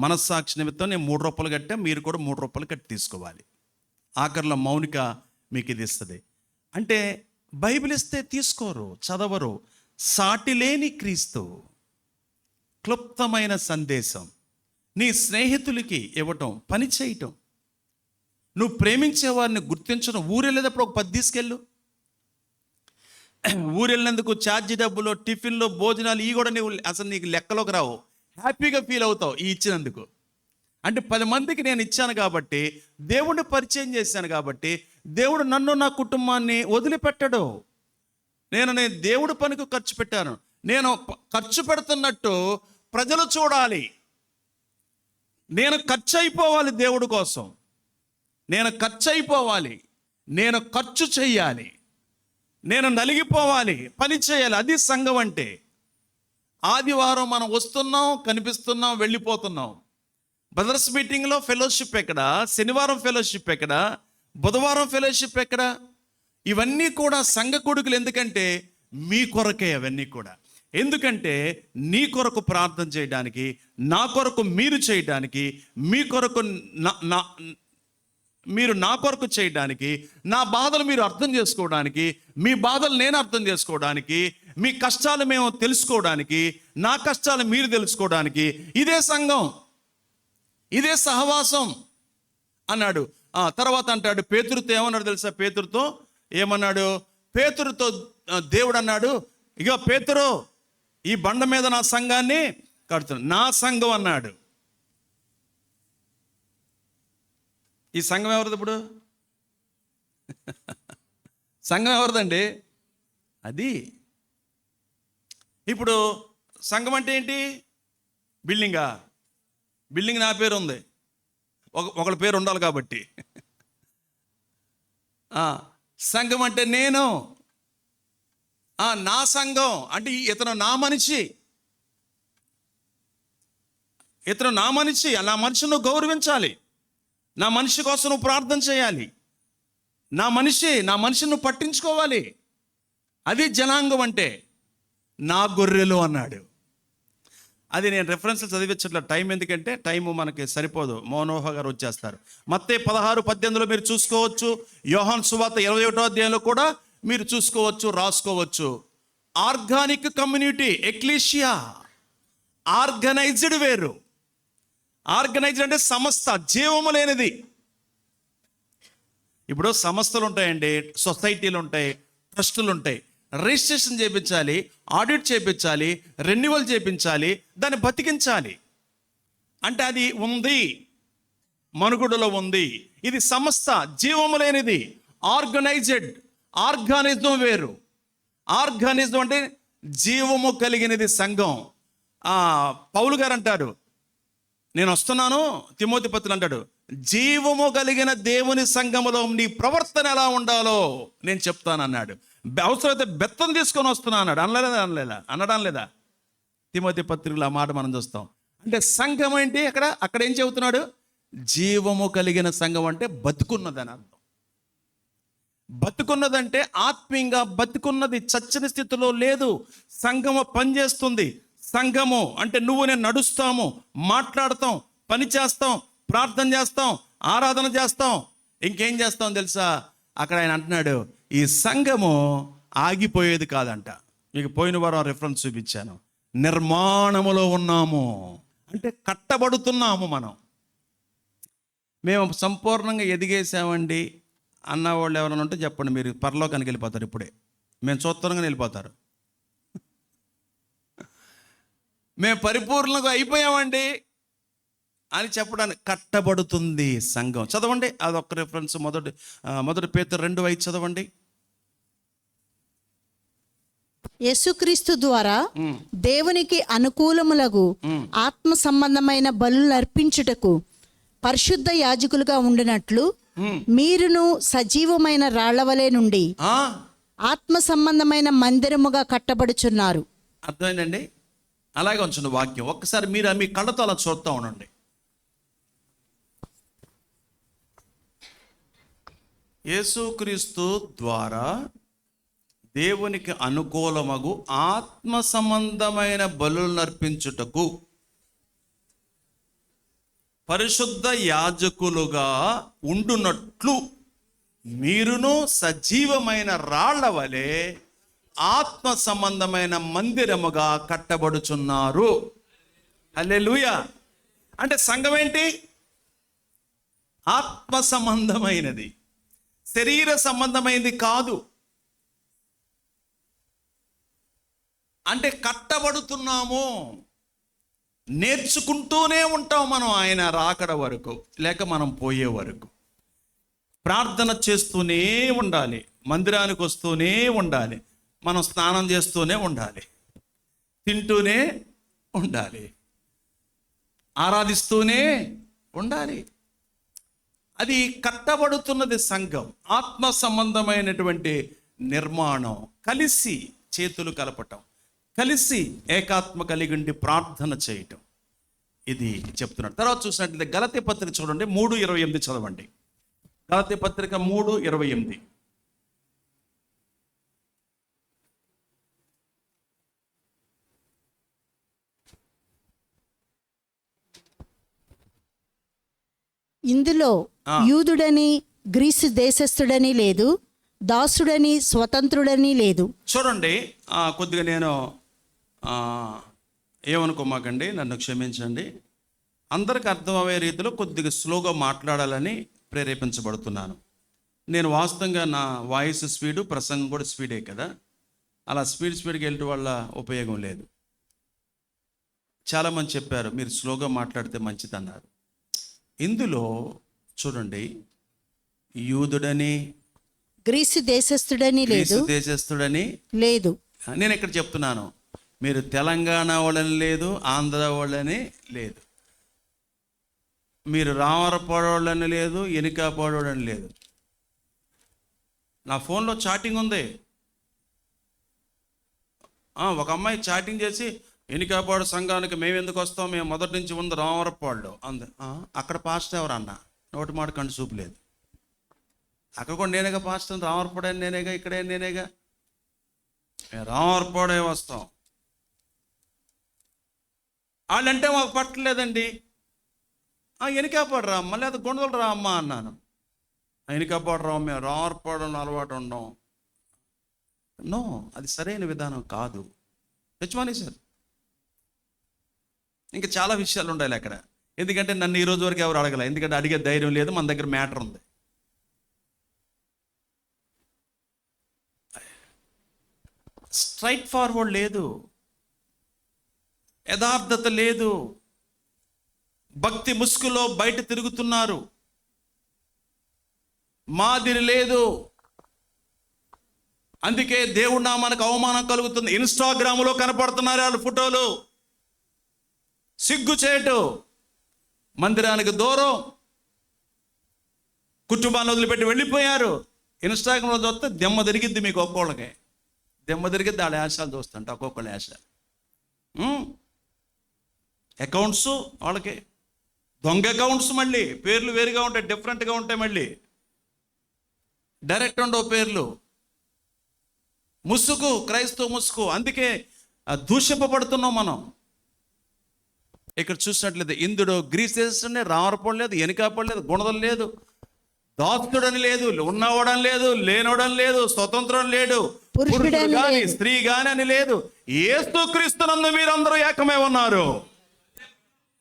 మనస్సాక్షి నిమిత్తం నేను 3 రూపాయలు కట్టా, మీరు కూడా 3 రూపాయలు కట్టి తీసుకోవాలి. ఆఖరిలో మౌనిక మీకు ఇది ఇస్తుంది. అంటే బైబిల్ ఇస్తే తీసుకోరు, చదవరు. సాటి లేని క్రీస్తు, క్లుప్తమైన సందేశం నీ స్నేహితులకి ఇవ్వటం, పని చేయటం, నువ్వు ప్రేమించే వారిని గుర్తించడం. ఊరెళ్ళేటప్పుడు ఒక 10 తీసుకెళ్ళు. ఊరెళ్ళినందుకు ఛార్జీ డబ్బులు, టిఫిన్లు, భోజనాలు ఇవి కూడా అసలు నీకు లెక్కలోకి రావు. హ్యాపీగా ఫీల్ అవుతావు ఈ ఇచ్చినందుకు. అంటే 10 మందికి నేను ఇచ్చాను కాబట్టి, దేవుడిని పరిచయం చేశాను కాబట్టి, దేవుడు నన్ను నా కుటుంబాన్ని వదిలిపెట్టడు. నేను దేవుడి పనికి ఖర్చు పెట్టాను. నేను ఖర్చు పెడుతున్నట్టు ప్రజలు చూడాలి. నేను ఖర్చు అయిపోవాలి దేవుడి కోసం. నేను ఖర్చు చెయ్యాలి. నేను నలిగిపోవాలి, పని చేయాలి. అది సంఘం అంటే. ఆదివారం మనం వస్తున్నాం, కనిపిస్తున్నాం, వెళ్ళిపోతున్నాం. బ్రదర్స్ మీటింగ్లో ఫెలోషిప్ ఎక్కడ? శనివారం ఫెలోషిప్ ఎక్కడ? బుధవారం ఫెలోషిప్ ఎక్కడ? ఇవన్నీ కూడా సంఘ కొడుకులు. ఎందుకంటే మీ కొరకే అవన్నీ కూడా. ఎందుకంటే నీ కొరకు ప్రార్థన చేయడానికి, నా కొరకు మీరు చేయడానికి, మీ కొరకు మీరు నా కొరకు చేయడానికి, నా బాధలు మీరు అర్థం చేసుకోవడానికి, మీ బాధలు నేను అర్థం చేసుకోవడానికి, మీ కష్టాలు మేము తెలుసుకోవడానికి, నా కష్టాలు మీరు తెలుసుకోవడానికి. ఇదే సంఘం, ఇదే సహవాసం అన్నాడు. తర్వాత అంటాడు పేతురుతో, ఏమన్నాడు తెలుసా? పేతురుతో దేవుడు అన్నాడు, ఇగో పేతురు, ఈ బండ మీద నా సంఘాన్ని కడుతున్నా. నా సంఘం అన్నాడు. ఈ సంఘం ఎవరిది ఇప్పుడు? సంఘం ఎవరిదండి? అది ఇప్పుడు సంఘం అంటే ఏంటి? బిల్డింగ్ నా పేరు ఉంది, ఒకళ్ళ పేరు ఉండాలి కాబట్టి. సంఘం అంటే నేను, నా సంఘం అంటే ఇతను నా మనిషి, నా మనిషిని నువ్వు గౌరవించాలి, నా మనిషి కోసం నువ్వు ప్రార్థన చేయాలి, నా మనిషిని నువ్వు పట్టించుకోవాలి. అది జనాంగం అంటే. నా గొర్రెలు అన్నాడు. అది నేను రెఫరెన్స్ చదివించట్ల, టైం ఎందుకంటే టైము మనకి సరిపోదు, మోనోహ గారు వచ్చేస్తారు. మత్తయి 16:18 మీరు చూసుకోవచ్చు, యోహాను సువార్త 21వ అధ్యాయంలో కూడా మీరు చూసుకోవచ్చు, రాసుకోవచ్చు. Organic community, ecclesia. ఆర్గనైజ్డ్ వేరు. ఆర్గనైజ్డ్ అంటే సంస్థ, జీవము లేనిది. ఇప్పుడు సంస్థలు ఉంటాయండి, సొసైటీలు ఉంటాయి, ట్రస్టులు ఉంటాయి. రిజిస్ట్రేషన్ చేయించాలి, ఆడిట్ చేయించాలి, రెన్యువల్ చేయించాలి, దాన్ని బతికించాలి. అంటే అది ఉంది, మనుగడలో ఉంది. ఇది సంస్థ, జీవము లేనిది. ఆర్గానిజం వేరు. ఆర్గానిజం అంటే జీవము కలిగినది సంఘం. పౌలు గారు అంటాడు, నేను వస్తున్నాను, తిమోతి పత్రులు అంటాడు, జీవము కలిగిన దేవుని సంఘములో నీ ప్రవర్తన ఎలా ఉండాలో నేను చెప్తాను అన్నాడు. అవసరమైతే బెత్తం తీసుకొని వస్తున్నా అన్నాడు. అనడం లేదా తిమోతి పత్రికలో ఆ మాట మనం చూస్తాం. అంటే సంఘం ఏంటి, అక్కడ ఏం చెబుతున్నాడు? జీవము కలిగిన సంఘం అంటే బతుకున్నదని అర్థం. బతుకున్నదంటే ఆత్మీయంగా బతుకున్నది, చచ్చిన స్థితిలో లేదు. సంఘము పనిచేస్తుంది. సంఘము అంటే నువ్వు నేను నడుస్తాము, మాట్లాడతాం, పని చేస్తాం, ప్రార్థన చేస్తాం, ఆరాధన చేస్తాం, ఇంకేం చేస్తాం తెలుసా? అక్కడ ఆయన అంటున్నాడు, ఈ సంఘము ఆగిపోయేది కాదంట. మీకు పోయిన వారం రెఫరెన్స్ చూపించాను. నిర్మాణములో ఉన్నాము అంటే కట్టబడుతున్నాము. మేము సంపూర్ణంగా ఎదిగేసామండి అన్నవాళ్ళు ఎవరైనా ఉంటే చెప్పండి, మీరు పరలోకానికి వెళ్ళిపోతారు. ఇప్పుడే మేము చూత్తరంగా వెళ్ళిపోతారు. మేము పరిపూర్ణంగా అయిపోయామండి అని చెప్పడానికి కట్టబడుతుంది సంఘం. చదవండి, అదొక రిఫరెన్స్. మొదటి పేతురు 2:5 చదవండి. యేసుక్రీస్తు ద్వారా దేవునికి అనుకూలములగు ఆత్మ సంబంధమైన బలులు అర్పించుటకు పరిశుద్ధ యాజకులుగా ఉండినట్లు మీరును సజీవమైన రాళ్లవలే నుండి ఆత్మ సంబంధమైన మందిరముగా కట్టబడుచున్నారు. అర్థమైందండి? అలాగే ఉంచండి వాక్యం. ఒక్కసారి మీరు మీ కళ్ళతో అలా చూస్తూ ఉండండి. యేసుక్రీస్తు ద్వారా దేవునికి అనుకూలమగు ఆత్మ సంబంధమైన బలులను అర్పించుటకు పరిశుద్ధ యాజకులుగా ఉండునట్లు మీరును సజీవమైన రాళ్ల వలె ఆత్మ సంబంధమైన మందిరముగా కట్టబడుచున్నారు. హల్లెలూయా. అంటే సంఘం ఏంటి? ఆత్మ సంబంధమైనది, శరీర సంబంధమైనది కాదు. అంటే కట్టబడుతున్నాము, నేర్చుకుంటూనే ఉంటాం మనం ఆయన రాకడ వరకు, లేక మనం పోయే వరకు. ప్రార్థన చేస్తూనే ఉండాలి, మందిరానికి వస్తూనే ఉండాలి, మనం స్నానం చేస్తూనే ఉండాలి, తింటూనే ఉండాలి, ఆరాధిస్తూనే ఉండాలి. అది కట్టబడుతున్నది సంఘం. ఆత్మ సంబంధమైనటువంటి నిర్మాణం. కలిసి చేతులు కలపటం, కలిసి ఏకాత్మ కలిగి ఉండి ప్రార్థన చేయటం, ఇది చెప్తున్నాడు. తర్వాత చూసినట్లయితే గలతీ పత్రిక చూడండి, 3:28 చదవండి. గలతీ పత్రిక 3:28. ఇందులో యూదుడని గ్రీసు దేశస్థుడని లేదు, దాసుడని స్వతంత్రుడని లేదు. చూడండి, కొద్దిగా నేను ఏమనుకోమాకండి, నన్ను క్షమించండి. అందరికి అర్థమయ్యే రీతిలో కొద్దిగా స్లోగా మాట్లాడాలని ప్రేరేపించబడుతున్నాను. నేను వాస్తవంగా నా వాయిస్ స్పీడు, ప్రసంగం కూడా స్పీడే కదా. అలా స్పీడ్కి వెళ్ళటం వల్ల ఉపయోగం లేదు. చాలామంది చెప్పారు మీరు స్లోగా మాట్లాడితే మంచిదన్నారు. ఇందులో చూడండి, యూదుడని గ్రీసు దేశస్థుడని లేదు, దేశస్థుడని లేదు. నేను ఇక్కడ చెప్తున్నాను, మీరు తెలంగాణ వాళ్ళని లేదు, ఆంధ్ర వాళ్ళని లేదు, మీరు రామరపాడు వాళ్ళని లేదు, ఎనికాపాడు వాళ్ళని లేదు. నా ఫోన్లో చాటింగ్ ఉంది. ఒక అమ్మాయి చాటింగ్ చేసి, ఎనికాపాడు సంఘానికి మేము ఎందుకు వస్తాం, మేము మొదటి నుంచి ఉంది రామరపాడులో అంది. అక్కడ పాస్టర్ ఎవరు అన్న, నోటి మాట కంటి చూపు లేదు. అక్కడ కూడా నేనేగా పాస్టర్, రామరపాడు అని నేనేగా, ఇక్కడే నేనేగా, మేము రామరపాడే వస్తాం. వాళ్ళంటే మాకు పట్టలేదండి. ఎనికాపాడు రా అమ్మ, లేదా గొండలు రా అమ్మ అన్నాను. ఎనికాపాడు రా, మేము రామరపాడులో అలవాటు ఉండం. నో, అది సరైన విధానం కాదు. తెచ్చుమానేశారు. ఇంకా చాలా విషయాలు ఉండాలి అక్కడ. ఎందుకంటే నన్ను ఈ రోజు వరకు ఎవరు అడగలే, ఎందుకంటే అడిగే ధైర్యం లేదు. మన దగ్గర మ్యాటర్ ఉంది. స్ట్రైట్ ఫార్వర్డ్ లేదు, యథార్థత లేదు, భక్తి ముసుగులో బయట తిరుగుతున్నారు, మాదిరి లేదు. అందుకే దేవుడి నామానికి అవమానం కలుగుతుంది. ఇన్స్టాగ్రామ్లో కనపడుతున్నారు వాళ్ళ ఫోటోలు, సిగ్గుచేటు, మందిరానికి దూరం, కుటుంబాన్ని వదిలిపెట్టి వెళ్ళిపోయారు. ఇన్స్టాగ్రామ్లో చూస్తే దెమ్మ తిరిగిద్ది మీకు, ఒక్కోళ్ళకి దెమ్మ తిరిగిద్ది. వాళ్ళ యాశాలు చూస్తుంట, ఒక్కొక్కళ్ళ యాశ. అకౌంట్స్ వాళ్ళకి దొంగ అకౌంట్స్, మళ్ళీ పేర్లు వేరుగా ఉంటాయి, డిఫరెంట్గా ఉంటాయి, మళ్ళీ డైరెక్ట్ ఉండవు పేర్లు. ముసుగు, క్రైస్తవ ముసుగు. అందుకే దూషింపబడుతున్నాం మనం. ఇక్కడ చూసినట్లయితే ఇందులో గ్రీసేస్తేనే రామరపడలేదు, ఎనికాపడలేదు, గుణదం లేదు, దాస్తుడని లేదు, ఉన్నవాడని లేదు, లేనోడని లేదు, స్వతంత్రం లేడు, పురుషుడు కానీ స్త్రీ కానీ అని లేదు. యేసుక్రీస్తునందు మీరందరూ ఏకమై ఉన్నారు.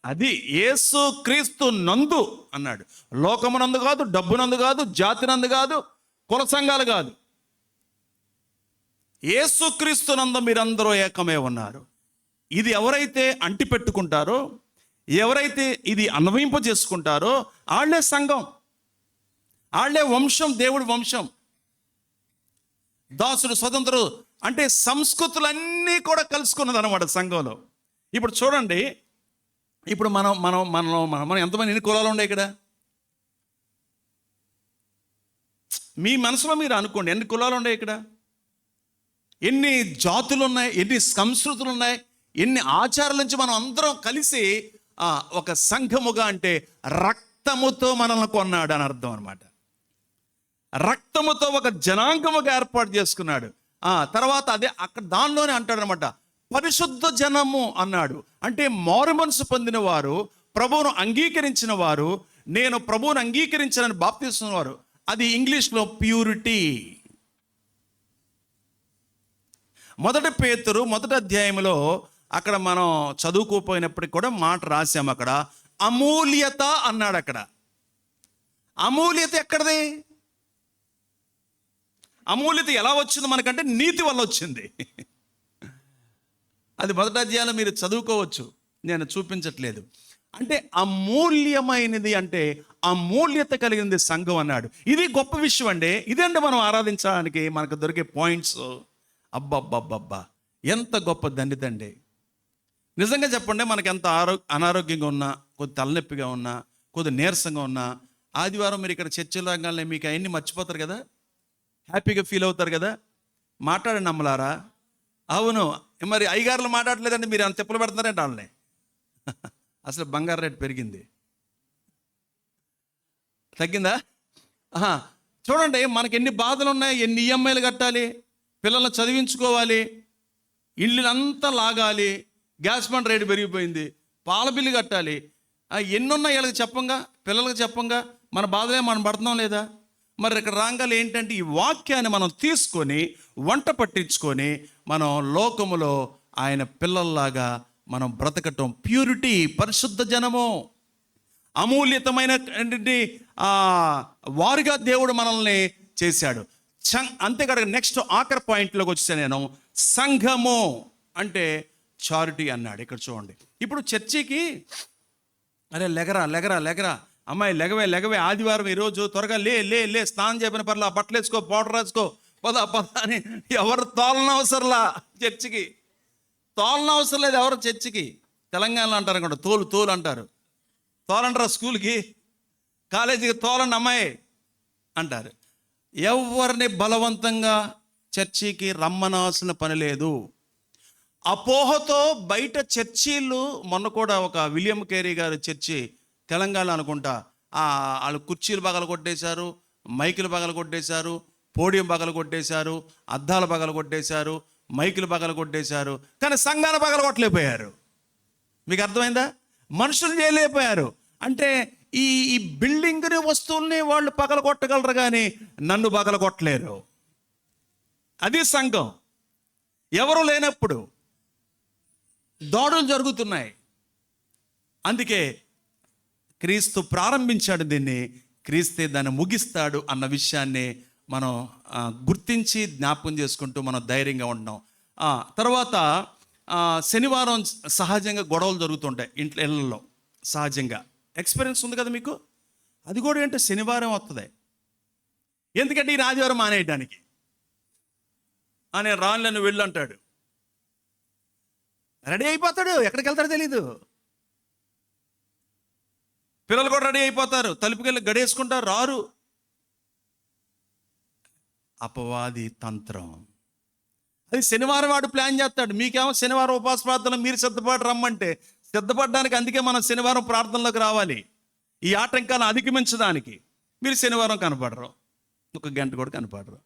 అది యేసుక్రీస్తు నందు అన్నాడు. లోకమునందు కాదు, డబ్బునందు కాదు, జాతినందు కాదు, కుల సంఘాలు కాదు. యేసుక్రీస్తునందు మీరందరూ ఏకమై ఉన్నారు. ఇది ఎవరైతే అంటి పెట్టుకుంటారో, ఎవరైతే ఇది అన్వయింప చేసుకుంటారో వాళ్ళే సంఘం, వాళ్ళే వంశం, దేవుడి వంశం. దాసుడు, స్వతంత్రుడు అంటే సంస్కృతులన్నీ కూడా కలుసుకున్నది అనమాట సంఘంలో. ఇప్పుడు చూడండి, ఇప్పుడు మనం ఎంతమంది, ఎన్ని కులాలు ఉన్నాయి ఇక్కడ? మీ మనసులో మీరు అనుకోండి, ఎన్ని కులాలు ఉన్నాయి ఇక్కడ, ఎన్ని జాతులు ఉన్నాయి, ఎన్ని సంస్కృతులు ఉన్నాయి, ఎన్ని ఆచారాల నుంచి మనం అందరం కలిసి ఒక సంఘముగా, అంటే రక్తముతో మనల్ని కొన్నాడు అని అర్థం అనమాట. రక్తముతో ఒక జనాంగముగా ఏర్పాటు చేసుకున్నాడు. తర్వాత అదే అక్కడ దానిలోనే అంటాడు అనమాట, పరిశుద్ధ జనము అన్నాడు. అంటే మారు మనసు పొందిన వారు, ప్రభువును అంగీకరించిన వారు, నేను ప్రభువును అంగీకరించాలని బాప్తిస్తున్న వారు. అది ఇంగ్లీష్లో ప్యూరిటీ. 1 పేతురు 1వ అధ్యాయంలో అక్కడ మనం చదువుకోపోయినప్పటికి కూడా మాట రాశాము. అక్కడ అమూల్యత అన్నాడు. అక్కడ అమూల్యత ఎక్కడది? అమూల్యత ఎలా వచ్చింది మనకంటే నీతి వల్ల వచ్చింది. అది 1వ అధ్యాయంలో మీరు చదువుకోవచ్చు, నేను చూపించట్లేదు. అంటే అమూల్యమైనది, అంటే అమూల్యత కలిగింది సంఘం అన్నాడు. ఇది గొప్ప విషయం అండి. ఇదంటే మనం ఆరాధించడానికి మనకు దొరికే పాయింట్స్. అబ్బబ్బబ్బబ్బా, ఎంత గొప్ప దండితండి. నిజంగా చెప్పండి, మనకి ఎంత అనారోగ్యంగా ఉన్నా, కొద్ది తలనొప్పిగా ఉన్నా, కొద్ది నీరసంగా ఉన్నా, ఆదివారం మీరు ఇక్కడ చర్చలు రంగాలనే మీకు అవన్నీ మర్చిపోతారు కదా, హ్యాపీగా ఫీల్ అవుతారు కదా. మాట్లాడండి అమ్మలారా. అవును, మరి అయ్యగారులు మాట్లాడలేదండి, మీరు అంత తిప్పలు పెడుతున్నారంటే వాళ్ళని. అసలు బంగారు రేటు పెరిగింది, తగ్గిందా? చూడండి, మనకి ఎన్ని బాధలు ఉన్నాయి, ఎన్ని ఈఎంఐలు కట్టాలి, పిల్లల్ని చదివించుకోవాలి, ఇళ్ళంతా లాగాలి, గ్యాస్ బండ్ రేటు పెరిగిపోయింది, పాల బిల్లు కట్టాలి. ఎన్నున్నా వీళ్ళకి చెప్పంగా, పిల్లలకి చెప్పంగా, మన బాధలే మనం పడుతున్నాం లేదా? మరి ఇక్కడ రాగాలి ఏంటంటే, ఈ వాక్యాన్ని మనం తీసుకొని వంట పట్టించుకొని మనం లోకములో ఆయన పిల్లల్లాగా మనం బ్రతకటం. ప్యూరిటీ, పరిశుద్ధ జనము, అమూల్యతమైన వారిగా దేవుడు మనల్ని చేశాడు. అంతేకాదు, నెక్స్ట్ ఆఖరి పాయింట్లోకి వచ్చేసాను నేను. సంఘము అంటే చారిటీ అన్నాడు. ఇక్కడ చూడండి, ఇప్పుడు చర్చికి అరే లెగరా లెగరా లెగరా, అమ్మాయి లెగవే, ఆదివారం ఈరోజు త్వరగా లే, స్నానం చేయని పర్లా, బట్టలు వేసుకో, పౌడర్ వేసుకో, పద అని ఎవరు తోలనవసరంలా. చర్చికి తోలన అవసరం లేదు ఎవరు చర్చికి. తెలంగాణలో అంటారు అనుకోండి, తోలు అంటారు. తోలంటారా స్కూల్కి, కాలేజీకి తోలండి అమ్మాయి అంటారు. ఎవరిని బలవంతంగా చర్చికి రమ్మనాల్సిన పని లేదు. అపోహతో బయట చర్చీలు, మొన్న కూడా ఒక విలియం కేరీ గారి చర్చి తెలంగాణ అనుకుంటా, వాళ్ళు కుర్చీలు పగల కొట్టేశారు, మైకులు పగల కొట్టేశారు, పోడియం పగల కొట్టేశారు, అద్దాలు పగల కొట్టేశారు, మైకులు పగల కొట్టేశారు, కానీ సంఘాలు పగల కొట్టలేకపోయారు. మీకు అర్థమైందా? మనుషులు చేయలేకపోయారు. అంటే ఈ బిల్డింగ్ని, వస్తువుల్ని వాళ్ళు పగల కొట్టగలరు కానీ నన్ను పగల కొట్టలేరు. అది సంఘం. ఎవరు లేనప్పుడు దాడులు జరుగుతున్నాయి. అందుకే క్రీస్తు ప్రారంభించాడు దీన్ని, క్రీస్తే దాన్ని ముగిస్తాడు అన్న విషయాన్ని మనం గుర్తించి జ్ఞాపకం చేసుకుంటూ మనం ధైర్యంగా ఉన్నాం. తర్వాత శనివారం సహజంగా గొడవలు జరుగుతుంటాయి ఇళ్ళల్లో. సహజంగా ఎక్స్పీరియన్స్ ఉంది కదా మీకు. అది కూడా ఏంటంటే శనివారం వస్తుంది, ఎందుకంటే ఈ ఆదివారం మానేయడానికి అనే రాళ్ళను వెళ్ళు అంటాడు. రెడీ అయిపోతాడు, ఎక్కడికి వెళ్తాడో తెలీదు. పిల్లలు కూడా రెడీ అయిపోతారు, తలుపుకెళ్ళి గడేసుకుంటారు, రారు. అపవాది తంత్రం. అది శనివారం వాడు ప్లాన్ చేస్తాడు. మీకేమో శనివారం ఉపవాస ప్రార్థన, మీరు సిద్ధపడి రమ్మంటే సిద్ధపడడానికి. అందుకే మనం శనివారం ప్రార్థనలోకి రావాలి, ఈ ఆటంకాలను అధిగమించడానికి. మీరు శనివారం కనపడరు, ఒక గంట కూడా కనపడరు.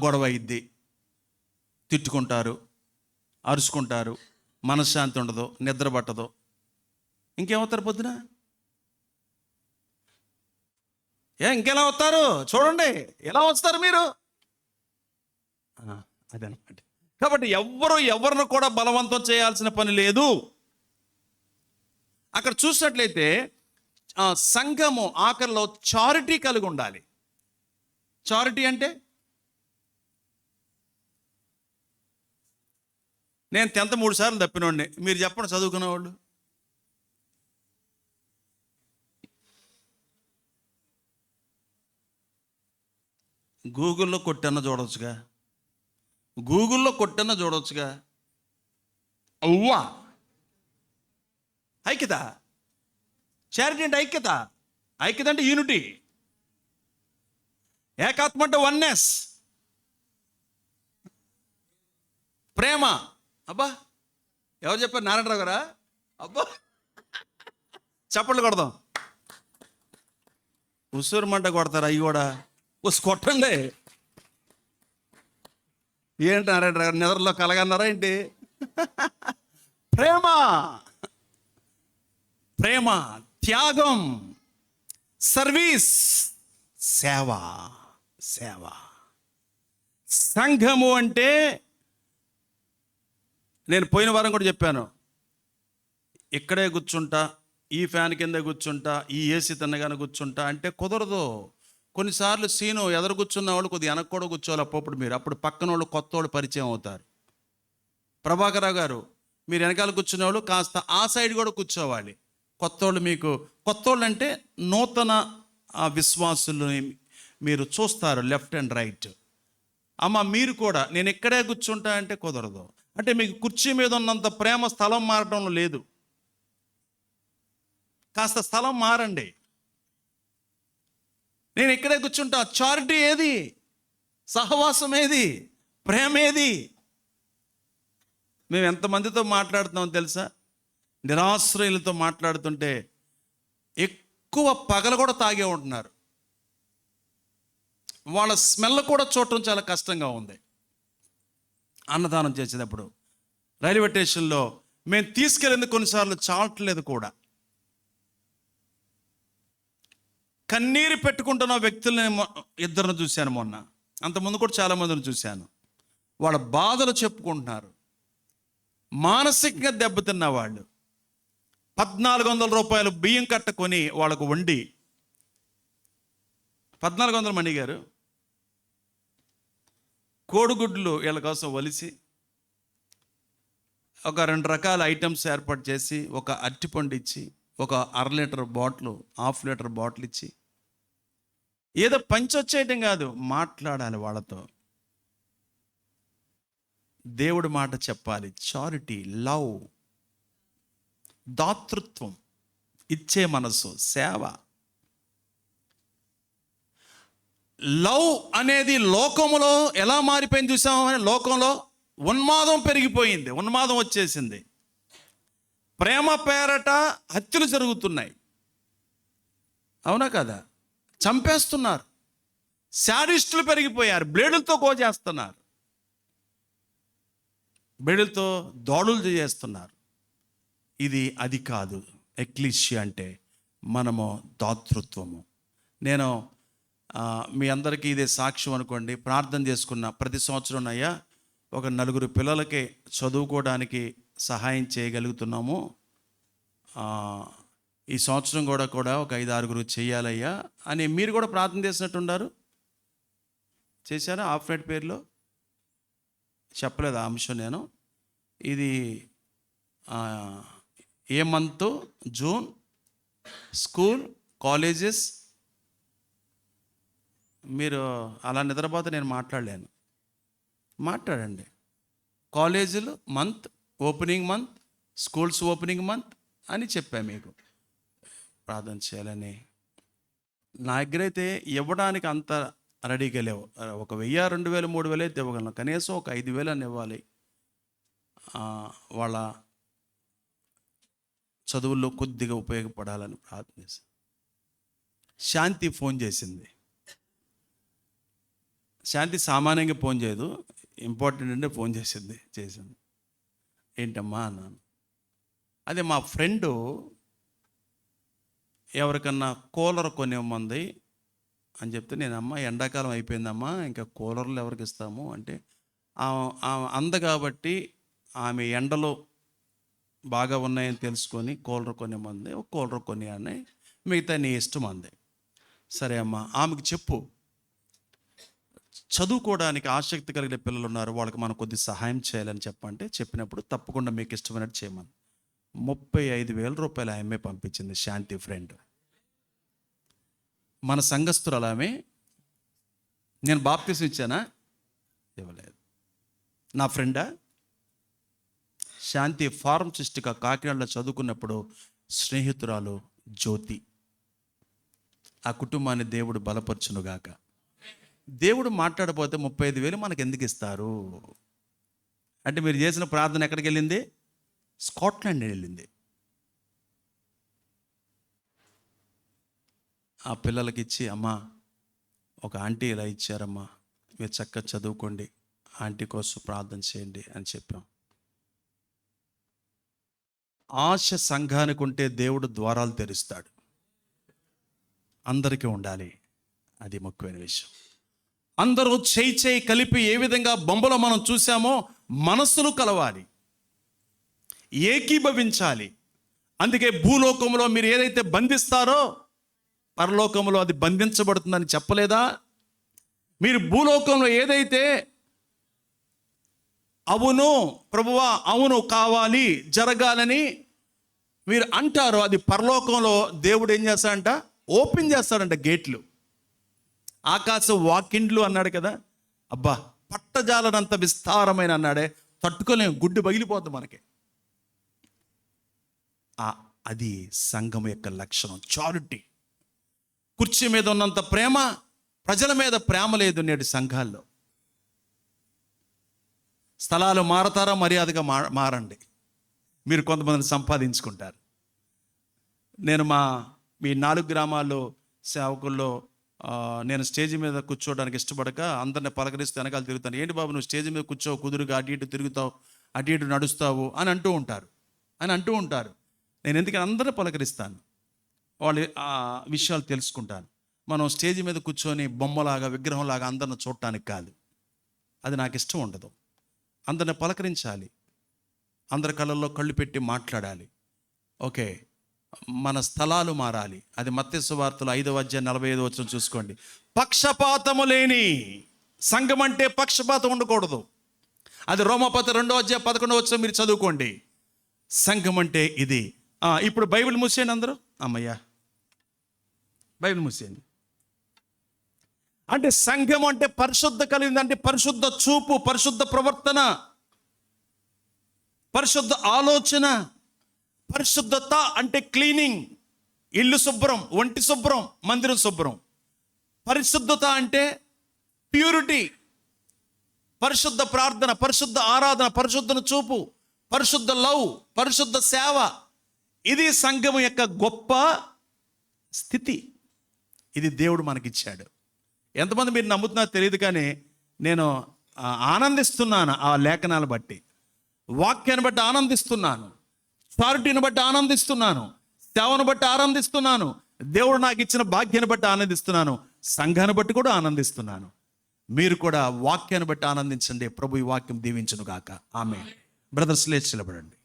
గొడవ అయింది, తిట్టుకుంటారు, అరుచుకుంటారు, మనశ్శాంతి ఉండదు, నిద్ర పట్టదు. ఇంకేమవుతారు పొద్దున? ఇంకెలా వస్తారు చూడండి, ఎలా వస్తారు మీరు? అదనమాట. కాబట్టి ఎవరిని కూడా బలవంతం చేయాల్సిన పని లేదు. అక్కడ చూసినట్లయితే సంఘము ఆఖరిలో చారిటీ కలిగి ఉండాలి. చారిటీ అంటే, నేను 10th 3 సార్లు తప్పినోడిని, మీరు చెప్పండి చదువుకున్న వాళ్ళు. గూగుల్లో కొట్టన్న చూడవచ్చుగా, గూగుల్లో కొట్టన్న చూడవచ్చుగా. అవ్వా ఐక్యత. చారిటీ అంటే ఐక్యత. ఐక్యత అంటే యూనిటీ. ఏకాత్మ అంటే వన్నెస్. ప్రేమ. అబ్బా ఎవరు చెప్పారు? నారాయణరావు గారా? అబ్బా చప్పట్లు కొడదాం. ఉసూరుమంట కొడతారు అవి కూడా. కొట్టండి. ఏంటి నారాయణరావు గారు నిద్రలో కలగన్నారా ఏంటి? ప్రేమ, ప్రేమ, త్యాగం, సర్వీస్, సేవ. సేవ. సంఘము అంటే, నేను పోయిన వారం కూడా చెప్పాను, ఇక్కడే కూర్చుంటా, ఈ ఫ్యాన్ కింద కూర్చుంటా, ఈ ఏసీ తిన్నగానే కూర్చుంటా అంటే కుదరదు. కొన్నిసార్లు సీను ఎదురు కూర్చున్న వాళ్ళు కొద్దిగా వెనక్కి కూడా కూర్చోవాలి. అప్పుడు మీరు అప్పుడు పక్కన వాళ్ళు కొత్త వాళ్ళు పరిచయం అవుతారు. ప్రభాకరరావు గారు, మీరు వెనకాల కూర్చున్న వాళ్ళు కాస్త ఆ సైడ్ కూడా కూర్చోవాలి. కొత్తోళ్ళు, మీకు కొత్తోళ్ళు అంటే నూతన విశ్వాసుల్ని మీరు చూస్తారు లెఫ్ట్ అండ్ రైట్. అమ్మ మీరు కూడా నేను ఇక్కడే కూర్చుంటా అంటే కుదరదు. అంటే మీకు కుర్చీ మీద ఉన్నంత ప్రేమ స్థలం మారడంలో లేదు. కాస్త స్థలం మారండి. నేను ఇక్కడే కూర్చుంటా. చారిటీ ఏది? సహవాసం ఏది? ప్రేమ ఏది? మేము ఎంతమందితో మాట్లాడుతున్నాం తెలుసా? నిరాశ్రయులతో మాట్లాడుతుంటే ఎక్కువ పగలు కూడా తాగే ఉంటున్నారు. వాళ్ళ స్మెల్ కూడా చూడటం చాలా కష్టంగా ఉంది. అన్నదానం చేసేటప్పుడు రైల్వే స్టేషన్లో మేము తీసుకెళ్ళింది కొన్నిసార్లు చాలట్లేదు కూడా. కన్నీరు పెట్టుకుంటున్న వ్యక్తులని ఇద్దరిని చూశాను మొన్న. అంతకుముందు కూడా చాలామందిని చూశాను. వాళ్ళ బాధలు చెప్పుకుంటున్నారు. మానసికంగా దెబ్బతిన్న వాళ్ళు 1400 రూపాయలు బియ్యం కట్టుకొని వాళ్ళకు వండి, 1400 మణి గారు కోడిగుడ్లు వీళ్ళ కోసం వలిసి, ఒక 2 రకాల ఐటమ్స్ ఏర్పాటు చేసి, ఒక అరటిపండు ఇచ్చి, ఒక 1/2 లీటర్ బాటిల్, 1/2 లీటర్ బాటిల్ ఇచ్చి, ఏదో పంచొచ్చేయటం కాదు, మాట్లాడాలి వాళ్ళతో. దేవుడి మాట చెప్పాలి. చారిటీ, లవ్, దాతృత్వం, ఇచ్చే మనసు, సేవ. లవ్ అనేది లోకంలో ఎలా మారిపోయింది చూసామని, లోకంలో ఉన్మాదం పెరిగిపోయింది, ఉన్మాదం వచ్చేసింది. ప్రేమ పేరట హత్యలు జరుగుతున్నాయి, అవునా కదా? చంపేస్తున్నారు, శాడిస్టులు పెరిగిపోయారు, బ్లేడులతో కోజేస్తున్నారు, బ్లేడులతో దాడులు చేస్తున్నారు. అది కాదు ఎక్లీషియా అంటే. మనము దాతృత్వము. నేను మీ అందరికీ ఇదే సాక్ష్యం అనుకోండి. ప్రార్థన చేసుకున్న ప్రతి సంవత్సరం అయ్యా ఒక 4 పిల్లలకి చదువుకోవడానికి సహాయం చేయగలుగుతున్నాము. ఈ సంవత్సరం కూడా ఒక 5-6 చేయాలయ్యా అని మీరు కూడా ప్రార్థన చేసినట్టున్నారు. చేశారా? ఆఫ్ నైట్ పేరులో చెప్పలేదు ఆ అంశం. నేను ఇది ఏ మంత్? జూన్. School, colleges. మీరు అలా నిద్రపోతే నేను మాట్లాడలేను. మాట్లాడండి. కాలేజీలు month, opening month, schools opening month అని చెప్పా మీకు ప్రార్థన చేయాలని. నా దగ్గర అయితే ఇవ్వడానికి అంత రెడీగా లేవు. 1000, 2000, 3000 అయితే ఇవ్వగలను. కనీసం ఒక 5000 అని ఇవ్వాలి. వాళ్ళ చదువుల్లో కొద్దిగా ఉపయోగపడాలని ప్రార్థన చేశాను. శాంతి ఫోన్ చేసింది. శాంతి సామాన్యంగా ఫోన్ చేయదు, ఇంపార్టెంట్ అంటే ఫోన్ చేసింది. ఏంటమ్మా అన్నాను. అదే మా ఫ్రెండు ఎవరికన్నా కూలర్ కొనివ్వమంది అని చెప్తే, నేనమ్మా ఎండాకాలం అయిపోయిందమ్మా, ఇంకా కూలర్లు ఎవరికి ఇస్తాము అంటే, అంద కాబట్టి ఆమె ఎండలో బాగా ఉన్నాయని తెలుసుకొని కూలర్ కొనివ్వమంది. ఒక కూలర్ కొని అని, మిగతా నీ ఇష్టం అంది. సరే అమ్మా, ఆమెకు చెప్పు, చదువుకోవడానికి ఆసక్తి కలిగిన పిల్లలు ఉన్నారు, వాళ్ళకి మనం కొద్ది సహాయం చేయాలని చెప్పంటే, చెప్పినప్పుడు తప్పకుండా మీకు ఇష్టమైనట్టు చేయమని 35,000 రూపాయలు ఆమె పంపించింది. శాంతి ఫ్రెండ్, మన సంఘస్థురాలు ఆమె. నేను బాప్తిసం ఇచ్చానా? ఇవ్వలేదు. నా ఫ్రెండా? శాంతి ఫార్మసిస్ట్గా కాకినాడలో చదువుకున్నప్పుడు స్నేహితురాలు జ్యోతి. ఆ కుటుంబాన్ని దేవుడు బలపరచునుగాక. దేవుడు మాట్లాడపోతే 35,000 మనకు ఎందుకు ఇస్తారు అంటే, మీరు చేసిన ప్రార్థన ఎక్కడికి వెళ్ళింది? స్కాట్లాండ్ వెళ్ళింది. ఆ పిల్లలకి ఇచ్చి, అమ్మా ఒక ఆంటీ ఇలా ఇచ్చారమ్మా, మీరు చక్కగా చదువుకోండి, ఆంటీ కోసం ప్రార్థన చేయండి అని చెప్పాం. ఆశ సంఘానికి ఉంటే దేవుడు ద్వారాలు తెరుస్తాడు. అందరికీ ఉండాలి, అది ముఖ్యమైన విషయం. అందరూ చేయి కలిపి ఏ విధంగా బొమ్మలో మనం చూసామో మనస్సులు కలవాలి, ఏకీభవించాలి. అందుకే భూలోకంలో మీరు ఏదైతే బంధిస్తారో పరలోకంలో అది బంధించబడుతుందని చెప్పలేదా? మీరు భూలోకంలో ఏదైతే అవును ప్రభువా, అవును కావాలి, జరగాలని మీరు అంటారో అది పరలోకంలో దేవుడు ఏం చేస్తాడంట? ఓపెన్ చేస్తాడంట గేట్లు. ఆకాశం వాకిండ్లు అన్నాడు కదా, అబ్బా పట్టజాలనంత విస్తారమైన అన్నాడే, తట్టుకోలేము, గుడ్డు పగిలిపోద్ది మనకి. అది సంఘం యొక్క లక్షణం, చారిటీ. కుర్చీ మీద ఉన్నంత ప్రేమ ప్రజల మీద ప్రేమ లేదు నేటి సంఘాల్లో. స్థలాలు మారతారా? మర్యాదగా మారండి, మీరు కొంతమందిని సంపాదించుకుంటారు. నేను మీ 4 గ్రామాల్లో సేవకుల్లో నేను స్టేజ్ మీద కూర్చోవడానికి ఇష్టపడక అందరిని పలకరిస్తూ వెనకాల తిరుగుతాను. ఏంటి బాబు నువ్వు స్టేజ్ మీద కూర్చోవు, కుదురుగా అటు ఇటు తిరుగుతావు, అటు ఇటు నడుస్తావు అని అంటూ ఉంటారు. నేను ఎందుకని అందరిని పలకరిస్తాను, వాళ్ళ విషయాలు తెలుసుకుంటాను. మనం స్టేజ్ మీద కూర్చొని బొమ్మలాగా, విగ్రహంలాగా అందరిని చూడటానికి కాదు, అది నాకు ఇష్టం ఉండదు. అందరిని పలకరించాలి, అందరి కళ్ళల్లో కళ్ళు పెట్టి మాట్లాడాలి. ఓకే, మన స్థలాలు మారాలి. అది మత్తయి సువార్తలో 5:45 చూసుకోండి. పక్షపాతము లేని సంఘం అంటే పక్షపాతం ఉండకూడదు. అది రోమాపత్రిక 2:11 మీరు చదువుకోండి. సంఘం అంటే ఇది. ఇప్పుడు బైబిల్ మూసేయండి అందరూ. అమ్మయ్యా, బైబిల్ మూసేయండి. అంటే సంఘం అంటే పరిశుద్ధ కలిగింది, అంటే పరిశుద్ధ చూపు, పరిశుద్ధ ప్రవర్తన, పరిశుద్ధ ఆలోచన. పరిశుద్ధత అంటే క్లీనింగ్, ఇల్లు శుభ్రం, ఒంటి శుభ్రం, మందిరం శుభ్రం. పరిశుద్ధత అంటే ప్యూరిటీ, పరిశుద్ధ ప్రార్థన, పరిశుద్ధ ఆరాధన, పరిశుద్ధన చూపు, పరిశుద్ధ లవ్, పరిశుద్ధ సేవ. ఇది సంఘం యొక్క గొప్ప స్థితి. ఇది దేవుడు మనకిచ్చాడు. ఎంతమంది మీరు నమ్ముతున్నారో తెలియదు, కానీ నేను ఆనందిస్తున్నాను ఆ లేఖనాలు బట్టి, వాక్యాన్ని బట్టి ఆనందిస్తున్నాను, చారిటీని బట్టి ఆనందిస్తున్నాను, సేవను బట్టి ఆనందిస్తున్నాను, దేవుడు నాకు ఇచ్చిన భాగ్యాన్ని బట్టి ఆనందిస్తున్నాను, సంఘాన్ని బట్టి కూడా ఆనందిస్తున్నాను. మీరు కూడా వాక్యాన్ని బట్టి ఆనందించండి. ప్రభు ఈ వాక్యం దీవించును గాక. ఆమేన్. బ్రదర్స్ లేచి నిలబడండి.